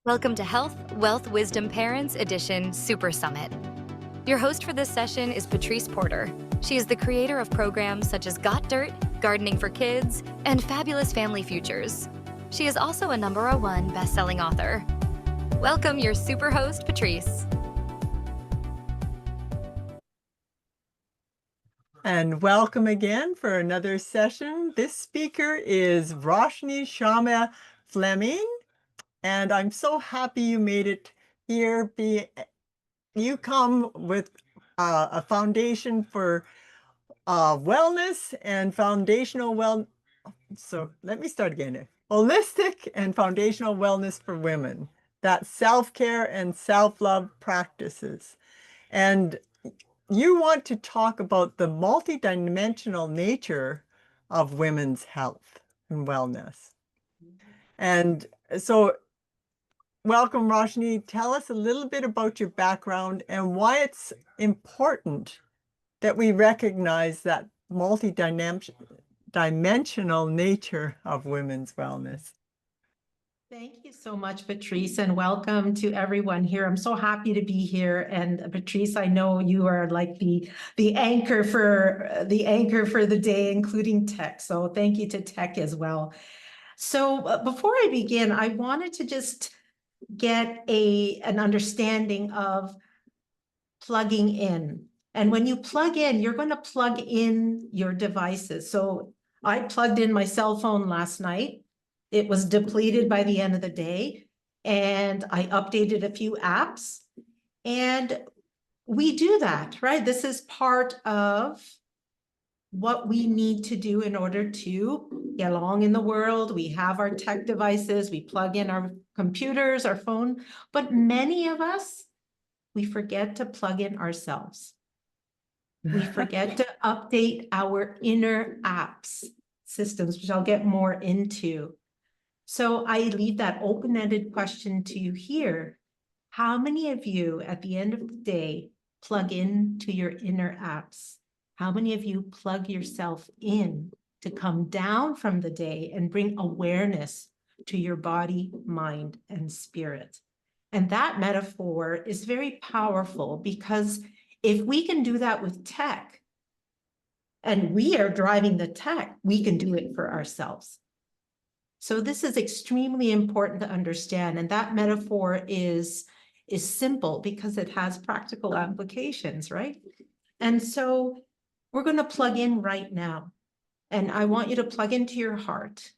Welcome to Health, Wealth, Wisdom Parents Edition Super Summit. Your host for this session is Patrice Porter. She is the creator of programs such as Got Dirt, Gardening for Kids, and Fabulous Family Futures. She is also a #1 best-selling author. Welcome your super host, Patrice. And welcome again for another session. This speaker is Roshni Sharma-Fleming, and I'm so happy you made it here. You come with a foundation for wellness and foundational So let me start again. Holistic and foundational wellness for women. That's self-care and self-love practices. And you want to talk about the multidimensional nature of women's health and wellness. And so, welcome, Roshni. Tell us a little bit about your background and why it's important that we recognize that multidimensional nature of women's wellness. Thank you so much, Patrice, and welcome to everyone here. I'm so happy to be here. And Patrice, I know you are like the anchor for the day, including tech. So thank you to tech as well. So before I begin, I wanted to just get an understanding of plugging in. And when you plug in, you're going to plug in your devices. So I plugged in my cell phone last night. It was depleted by the end of the day, and I updated a few apps, and we do that, right? This is part of what we need to do in order to get along in the world. We have our tech devices, we plug in our computers, our phone, but many of us, we forget to plug in ourselves. We forget to update our inner apps systems, which I'll get more into. So I leave that open-ended question to you here. How many of you at the end of the day plug into your inner apps? How many of you plug yourself in to come down from the day and bring awareness to your body, mind, and spirit? And that metaphor is very powerful because if we can do that with tech, and we are driving the tech, we can do it for ourselves. So this is extremely important to understand. And that metaphor is simple because it has practical applications, right? And so we're going to plug in right now. And I want you to plug into your heart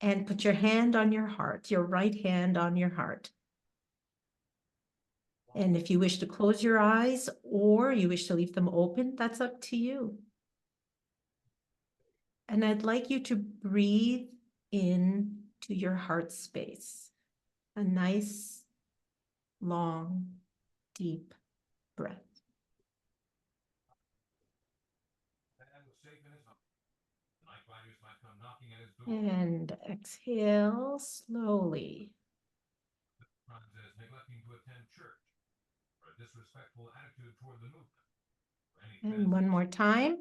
and put your hand on your heart, your right hand on your heart. And if you wish to close your eyes or you wish to leave them open, that's up to you. And I'd like you to breathe in to your heart space, a nice, long, deep breath. And exhale slowly. And one more time.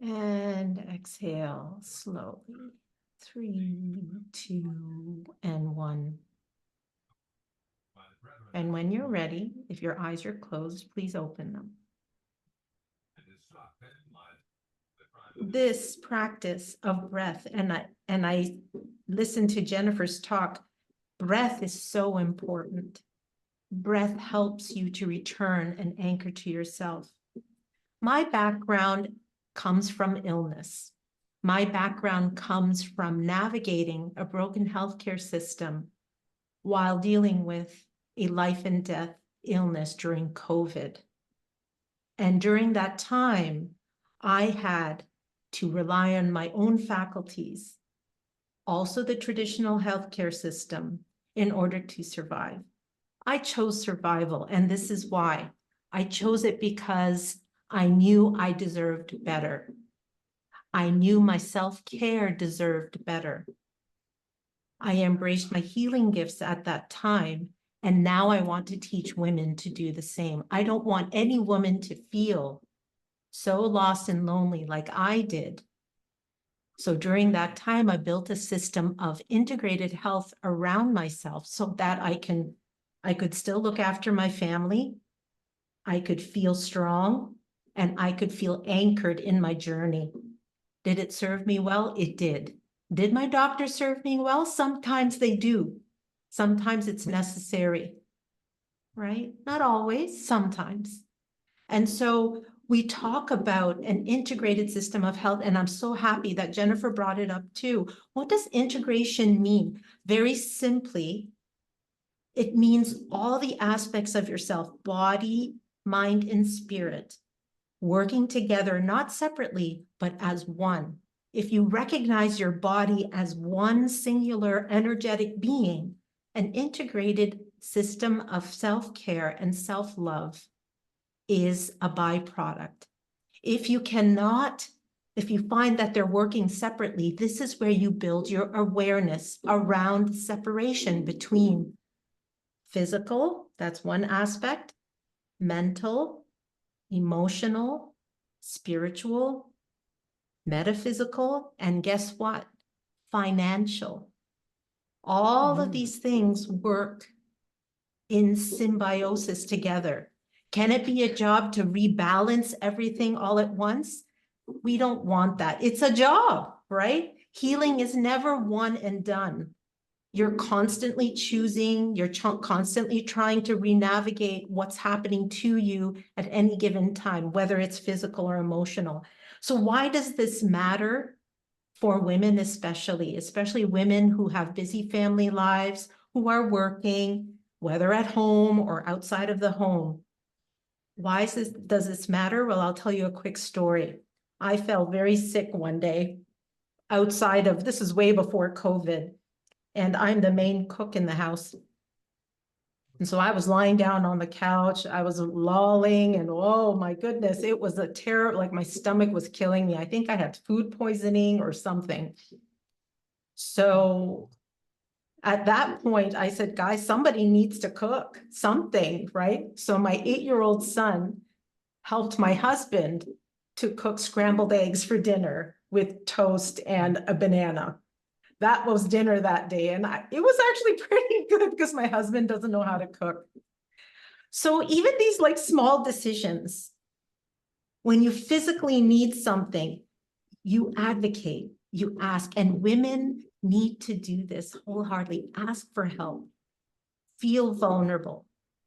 And exhale slowly. 3, 2, and 1. And when you're ready, if your eyes are closed, please open them. This practice of breath, and I listened to Jennifer's talk, breath is so important. Breath helps you to return and anchor to yourself. My background comes from illness. My background comes from navigating a broken healthcare system while dealing with a life and death illness during COVID. And during that time, I had to rely on my own faculties, also the traditional healthcare system, in order to survive. I chose survival, and this is why. I chose it because I knew I deserved better. I knew my self-care deserved better. I embraced my healing gifts at that time, and now I want to teach women to do the same. I don't want any woman to feel so lost and lonely like I did So during that time, I built a system of integrated health around myself so that I could still look after my family, I could feel strong, and I could feel anchored in my journey. Did it serve me well? It did. Did my doctor serve me well? Sometimes they do. Sometimes it's necessary, right? Not always, sometimes. And so we talk about an integrated system of health, and I'm so happy that Jennifer brought it up too. What does integration mean? Very simply, it means all the aspects of yourself, body, mind, and spirit, working together, not separately, but as one. If you recognize your body as one singular energetic being, an integrated system of self-care and self-love is a byproduct. If you find that they're working separately, this is where you build your awareness around separation between physical, that's one aspect, mental, emotional, spiritual, metaphysical, and guess what? Financial. All of these things work in symbiosis together. Can it be a job to rebalance everything all at once? We don't want that. It's a job, right? Healing is never one and done. You're constantly choosing, you're constantly trying to re-navigate what's happening to you at any given time, whether it's physical or emotional. So why does this matter for women especially women who have busy family lives, who are working, whether at home or outside of the home? Why does this matter? Well, I'll tell you a quick story. I fell very sick one day this is way before COVID, and I'm the main cook in the house. And so I was lying down on the couch, I was lolling, and oh my goodness, it was a terror, like my stomach was killing me. I think I had food poisoning or something. So at that point, I said, guys, somebody needs to cook something, right? So my 8-year-old son helped my husband to cook scrambled eggs for dinner with toast and a banana. That was dinner that day. And it was actually pretty good because my husband doesn't know how to cook. So even these like small decisions, when you physically need something, you advocate, you ask, and women need to do this wholeheartedly. Ask for help, feel vulnerable,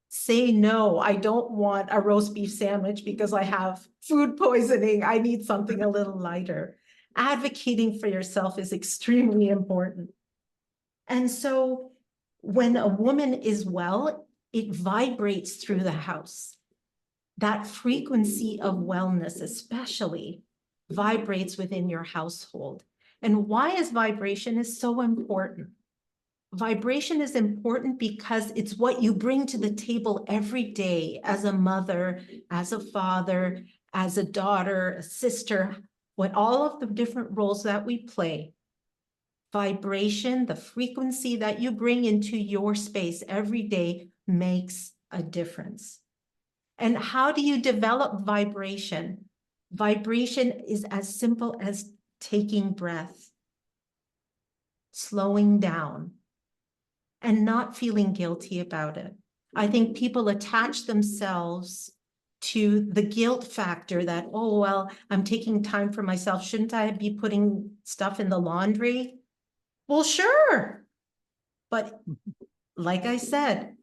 say no, I don't want a roast beef sandwich because I have food poisoning. I need something a little lighter. Advocating for yourself is extremely important. And so when a woman is well, it vibrates through the house. That frequency of wellness especially vibrates within your household. And why is vibration so important? Vibration is important because it's what you bring to the table every day as a mother, as a father, as a daughter, a sister, what all of the different roles that we play. Vibration, the frequency that you bring into your space every day makes a difference. And how do you develop vibration? Vibration is as simple as taking breath, slowing down, and not feeling guilty about it. I think people attach themselves to the guilt factor that, oh, well, I'm taking time for myself. Shouldn't I be putting stuff in the laundry? Well, sure. But like I said,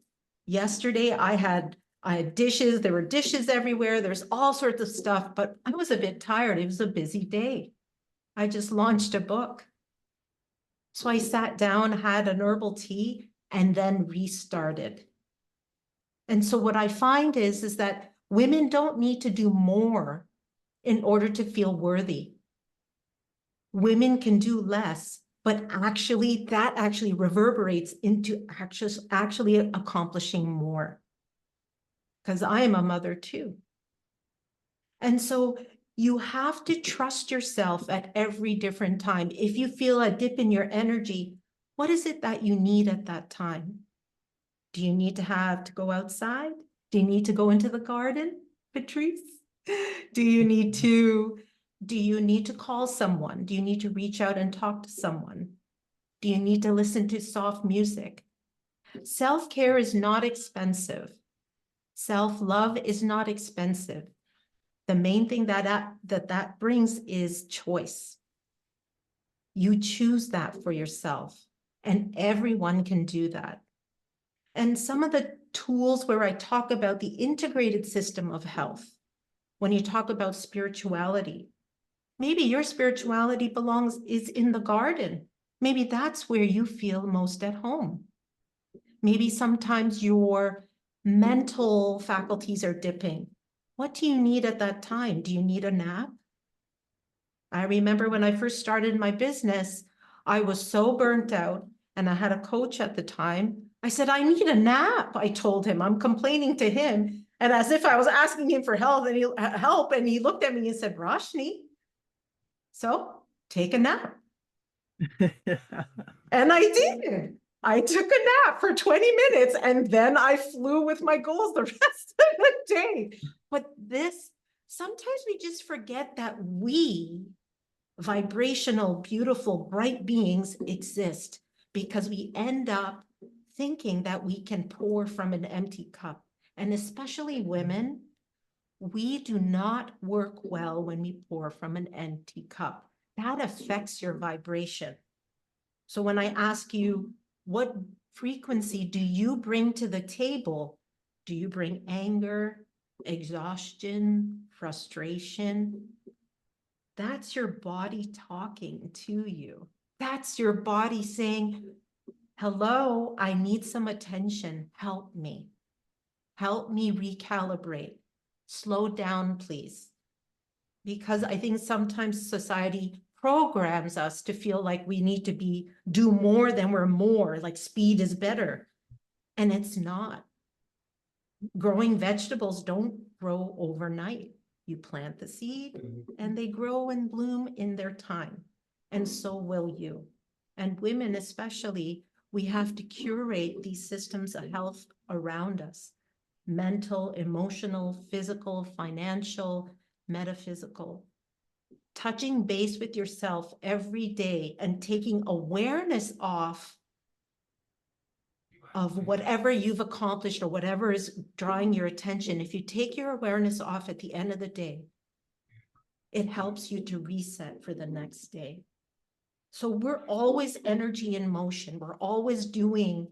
yesterday I had dishes, there were dishes everywhere. There's all sorts of stuff, but I was a bit tired. It was a busy day. I just launched a book. So I sat down, had an herbal tea, and then restarted. And so what I find is that women don't need to do more in order to feel worthy. Women can do less, but that actually reverberates into actually accomplishing more. Because I am a mother too. And so you have to trust yourself at every different time. If you feel a dip in your energy, what is it that you need at that time? Do you need to go outside? Do you need to go into the garden, Patrice? Do you need to Do you need to call someone? Do you need to reach out and talk to someone? Do you need to listen to soft music? Self-care is not expensive. Self-love is not expensive. The main thing that brings is choice. You choose that for yourself, and everyone can do that. And some of the tools where I talk about the integrated system of health, when you talk about spirituality, maybe your spirituality is in the garden. Maybe that's where you feel most at home. Maybe sometimes your mental faculties are dipping. What do you need at that time? Do you need a nap? I remember when I first started my business, I was so burnt out, and I had a coach at the time. I said, I need a nap. I told him, I'm complaining to him. And as if I was asking him for help, and he looked at me and said, Roshni, so take a nap. And I did. I took a nap for 20 minutes, and then I flew with my goals the rest of the day. But sometimes we just forget that we, vibrational, beautiful, bright beings, exist, because we end up thinking that we can pour from an empty cup. And especially women, we do not work well when we pour from an empty cup. That affects your vibration. So when I ask you, what frequency do you bring to the table? Do you bring anger, exhaustion, frustration? That's your body talking to you. That's your body saying, hello, I need some attention. Help me. Help me recalibrate. Slow down, please. Because I think sometimes society programs us to feel like we need to do more than we're more, like speed is better. And it's not. Growing vegetables don't grow overnight. You plant the seed and they grow and bloom in their time. And so will you. And women especially, we have to curate these systems of health around us. Mental, emotional, physical, financial, metaphysical. Touching base with yourself every day and taking awareness off of whatever you've accomplished or whatever is drawing your attention. If you take your awareness off at the end of the day, it helps you to reset for the next day. So we're always energy in motion. We're always doing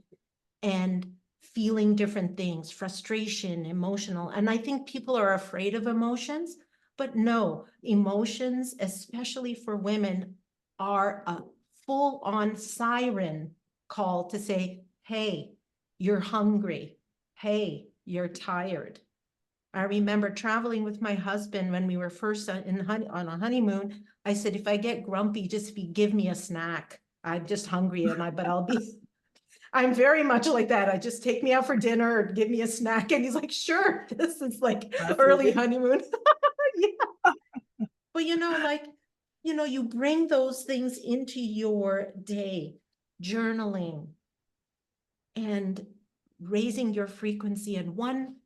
and feeling different things, frustration, emotional. And I think people are afraid of emotions, but no, emotions, especially for women, are a full-on siren call to say, hey, you're hungry. Hey, you're tired. I remember traveling with my husband when we were first on a honeymoon. I said, if I get grumpy, just give me a snack. I'm just hungry, but I'm very much like that. I just take me out for dinner or give me a snack. And he's like, sure, this is like early honeymoon. Yeah. But you bring those things into your day, journaling and raising your frequency. And one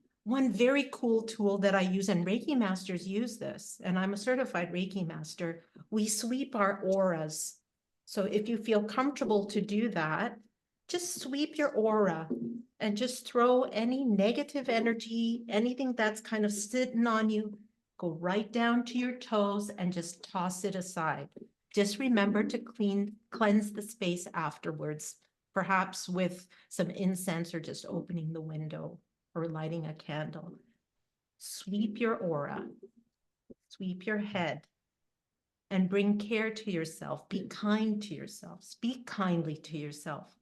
very cool tool that I use, and Reiki masters use this, and I'm a certified Reiki master, we sweep our auras. So if you feel comfortable to do that, just sweep your aura and just throw any negative energy, anything that's kind of sitting on you, go right down to your toes and just toss it aside. Just remember to cleanse the space afterwards, perhaps with some incense or just opening the window or lighting a candle. Sweep your aura, sweep your head, and bring care to yourself. Be kind to yourself. Speak kindly to yourself.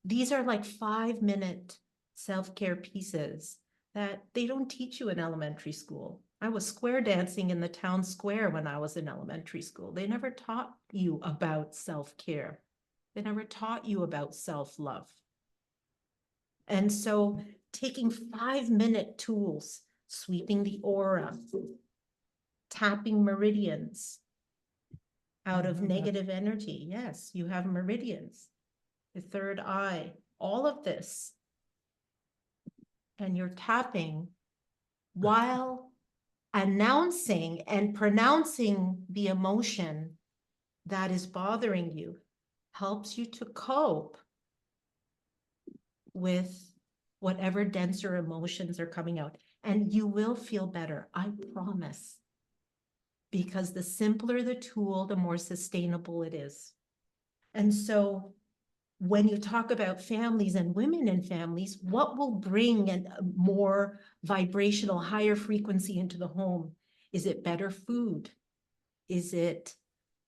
These are like 5-minute self-care pieces that they don't teach you in elementary school. I was square dancing in the town square when I was in elementary school. They never taught you about self-care. They never taught you about self-love. And so taking 5-minute tools, sweeping the aura, tapping meridians out of negative energy. Yes, you have meridians, the third eye, all of this. And you're tapping while announcing and pronouncing the emotion that is bothering you helps you to cope with whatever denser emotions are coming out. And you will feel better, I promise. Because the simpler the tool, the more sustainable it is. And so when you talk about families and women in families, what will bring a more vibrational, higher frequency into the home? Is it better food? Is it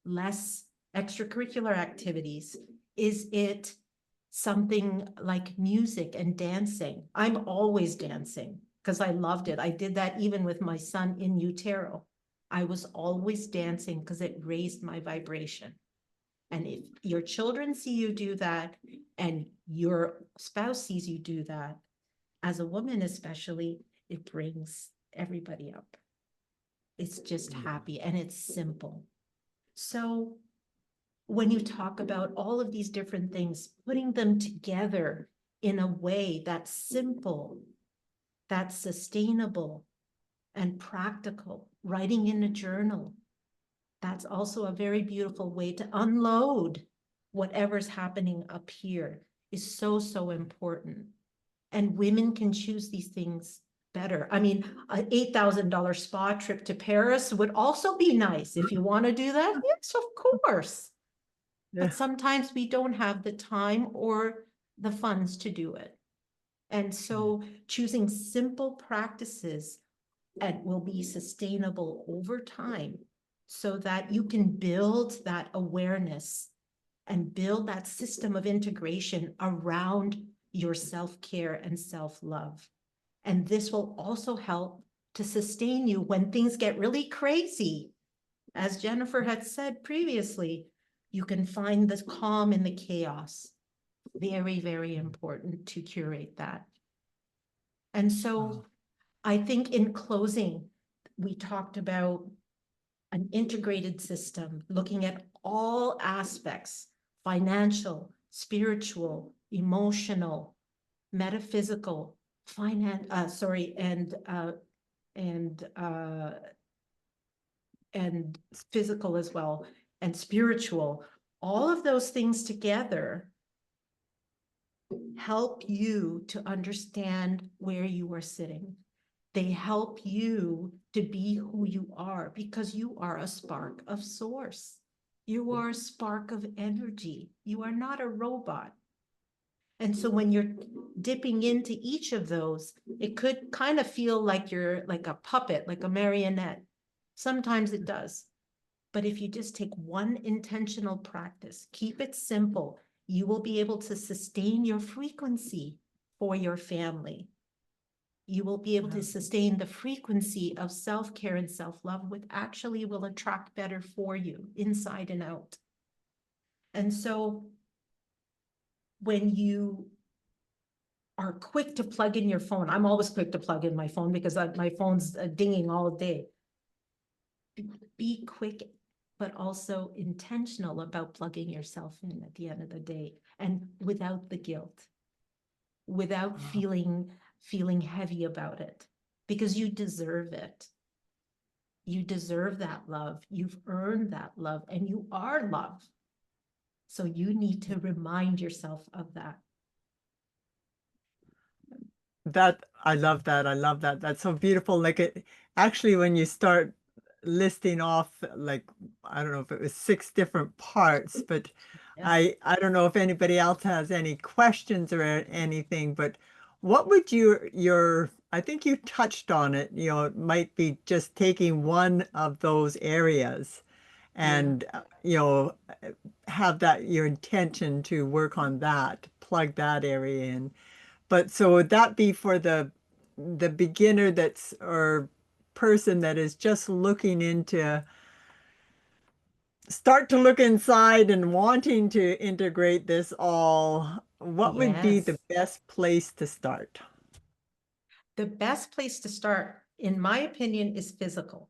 less extracurricular activities? Is it something like music and dancing? I'm always dancing because I loved it. I did that even with my son in utero. I was always dancing because it raised my vibration. And if your children see you do that and your spouse sees you do that, as a woman especially, it brings everybody up. It's just happy and it's simple. So when you talk about all of these different things, putting them together in a way that's simple, that's sustainable and practical, writing in a journal, that's also a very beautiful way to unload whatever's happening up here is so, so important. And women can choose these things better. I mean, an $8,000 spa trip to Paris would also be nice. If you want to do that, yes, of course. Yeah. But sometimes we don't have the time or the funds to do it. And so choosing simple practices and will be sustainable over time so that you can build that awareness and build that system of integration around your self-care and self-love. And this will also help to sustain you when things get really crazy. As Jennifer had said previously, you can find the calm in the chaos. Very, very important to curate that. And so I think in closing, we talked about an integrated system, looking at all aspects, financial, spiritual, emotional, metaphysical, and physical as well, and spiritual. All of those things together help you to understand where you are sitting. They help you to be who you are because you are a spark of source. You are a spark of energy. You are not a robot. And so when you're dipping into each of those, it could kind of feel like you're like a puppet, like a marionette. Sometimes it does. But if you just take one intentional practice, keep it simple, you will be able to sustain your frequency for your family. You will be able to sustain the frequency of self-care and self-love, which actually will attract better for you inside and out. And so when you are quick to plug in your phone, I'm always quick to plug in my phone because my phone's dinging all day. Be quick, but also intentional about plugging yourself in at the end of the day and without the guilt, without feeling heavy about it, because you deserve it. You deserve that love. You've earned that love and you are love. So you need to remind yourself of that. I love that. I love that. That's so beautiful. Like it actually, when you start listing off, like, I don't know if it was 6 different parts, but Yes. I don't know if anybody else has any questions or anything, but what would I think you touched on it, it might be just taking one of those areas and, have that your intention to work on that, plug that area in. But so would that be for the beginner or person that is just looking into start to look inside and wanting to integrate this all, what would be the Yes. best place to start? The best place to start, in my opinion, is physical.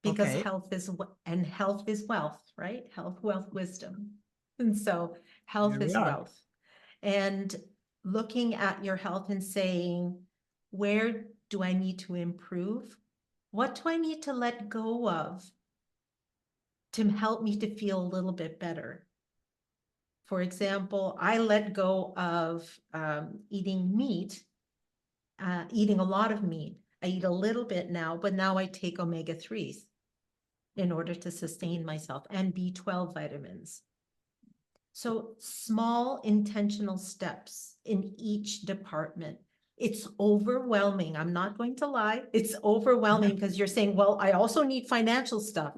Because Okay. health is wealth, right? Health, wealth, wisdom. And so health There we is are. wealth. And looking at your health and saying, where do I need to improve? what do I need to let go of to help me to feel a little bit better? For example, I let go of eating meat, eating a lot of meat. I eat a little bit now, but now I take omega-3s in order to sustain myself, and B12 vitamins. So small intentional steps in each department. It's overwhelming. I'm not going to lie. It's overwhelming because you're saying, well, I also need financial stuff.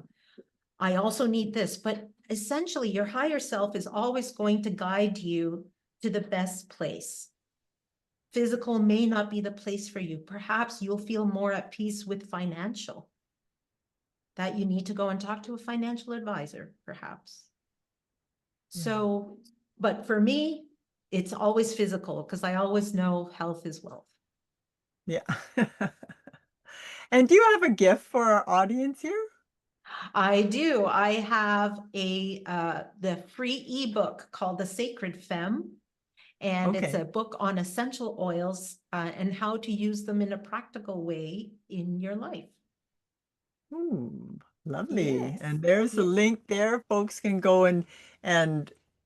I also need this, but essentially your higher self is always going to guide you to the best place. Physical may not be the place for you. Perhaps you'll feel more at peace with financial, that you need to go and talk to a financial advisor, perhaps. So, but for me, it's always physical because I always know health is wealth. Yeah. And do you have a gift for our audience here? I do. I have the free ebook called The Sacred Femme, and it's Okay. a book on essential oils and how to use them in a practical way in your life. Ooh, lovely. Yes. And there's a Yes. link there. Folks can go and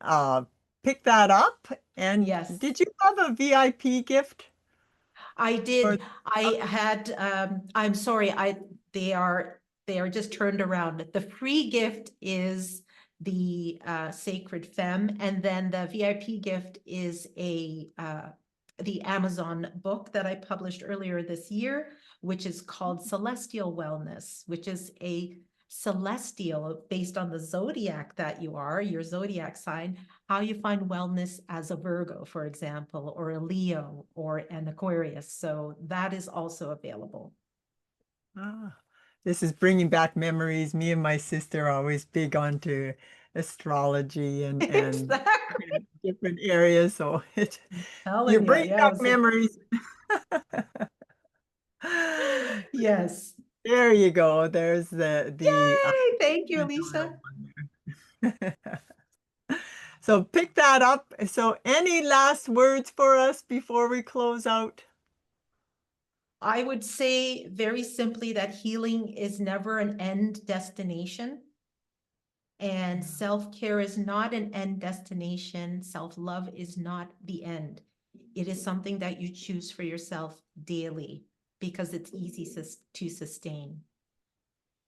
uh pick that up. And Yes. did you have a VIP gift? I Or did. I had, I'm sorry, they are just turned around. The free gift is the Sacred Femme, and then the VIP gift is the Amazon book that I published earlier this year, which is called Celestial Wellness, which is a celestial based on the zodiac that you are, your zodiac sign, how you find wellness as a Virgo, for example, or a Leo or an Aquarius. So that is also available. this is bringing back memories. Me and my sister are always big onto astrology and Exactly. different areas. So you're Telling you, bringing back yes. memories. Yes. There you go. There's the Yay! Thank you, Lisa. So pick that up. So any last words for us before we close out? I would say very simply that healing is never an end destination. And self-care is not an end destination. Self-love is not the end. It is something that you choose for yourself daily because it's easy to sustain.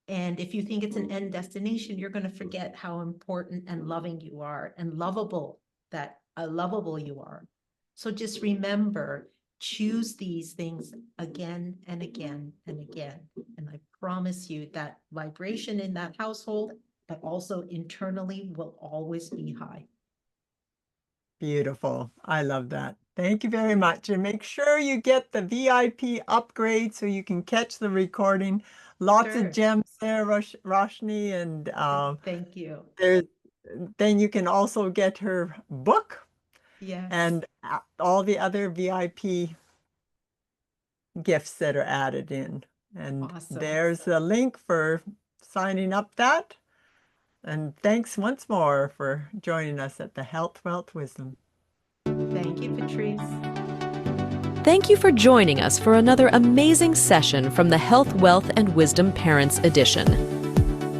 And if you think it's an end destination, you're going to forget how important and loving you are and lovable you are. So just remember, choose these things again and again and again. And I promise you that vibration in that household, but also internally, will always be high. Beautiful. I love that. Thank you very much. And make sure you get the VIP upgrade so you can catch the recording. Lots Sure. of gems there, Roshni, and Thank you. then you can also get her book Yes. and all the other VIP gifts that are added in. And Awesome. there's a link for signing up that. And thanks once more for joining us at the Health, Wealth, Wisdom. Thank you, Patrice. Thank you for joining us for another amazing session from the Health, Wealth, and Wisdom Parents Edition.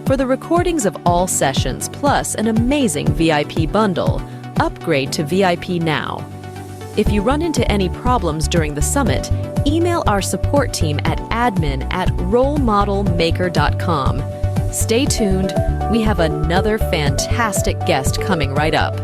For the recordings of all sessions, plus an amazing VIP bundle, upgrade to VIP now. If you run into any problems during the summit, email our support team at admin@rolemodelmaker.com. Stay tuned. We have another fantastic guest coming right up.